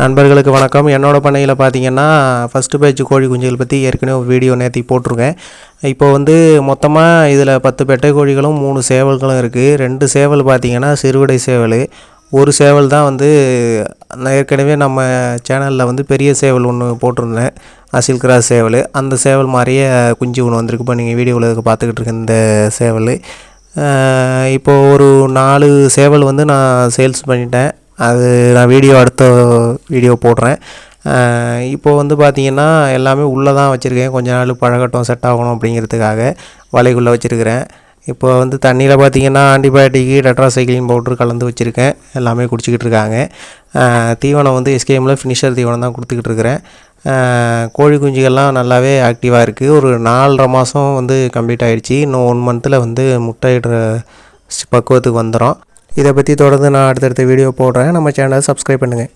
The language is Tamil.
நண்பர்களுக்கு வணக்கம். என்னோட பண்ணையில் பார்த்தீங்கன்னா ஃபஸ்ட்டு பேட்ச் கோழி குஞ்சுகள் பற்றி ஏற்கனவே வீடியோ நேற்று போட்டிருக்கேன். இப்போ வந்து மொத்தமாக இதில் 10 பெட்டை கோழிகளும் 3 சேவல்களும் இருக்குது. 2 சேவல் பார்த்திங்கன்னா சிறுவிடை சேவல், ஒரு சேவல் தான் வந்து ஏற்கனவே நம்ம சேனலில் வந்து பெரிய சேவல் ஒன்று போட்டிருந்தேன், அசில் கிராஸ் சேவல். அந்த சேவல் மாதிரியே குஞ்சு ஒன்று வந்திருக்கு. இப்போ நீங்கள் வீடியோவில் பார்த்துக்கிட்டு இருக்க இந்த சேவல் இப்போது ஒரு 4 சேவல் வந்து நான் சேல்ஸ் பண்ணிட்டேன். அது நான் அடுத்த வீடியோ போடுறேன். இப்போது வந்து பார்த்திங்கன்னா எல்லாமே உள்ளே தான் வச்சுருக்கேன். கொஞ்ச நாள் பழகட்டும், செட் ஆகணும் அப்படிங்கிறதுக்காக வலைக்குள்ளே வச்சுருக்கிறேன். இப்போ வந்து தண்ணியில் பார்த்திங்கன்னா ஆன்டிபயோட்டிக்கு டெட்ராசைக்ளின் பவுட்ரு கலந்து வச்சுருக்கேன். எல்லாமே குடிச்சிக்கிட்டு இருக்காங்க. தீவனம் வந்து எஸ்கேஎம்மில் ஃபினிஷர் தீவனம் தான் கொடுத்துக்கிட்டு இருக்கிறேன். கோழி குஞ்சுகள்லாம் நல்லாவே ஆக்டிவாக இருக்குது. ஒரு 4.5 மாதம் வந்து கம்ப்ளீட் ஆகிடுச்சி. இன்னும் 1 மந்த்தில் வந்து முட்டையிடுற பக்குவத்துக்கு வந்துடும். இதை பற்றி தொடர்ந்து நான் அடுத்தடுத்த வீடியோ போடுறேன். நம்ம சேனலை சப்ஸ்கிரைப் பண்ணுங்கள்.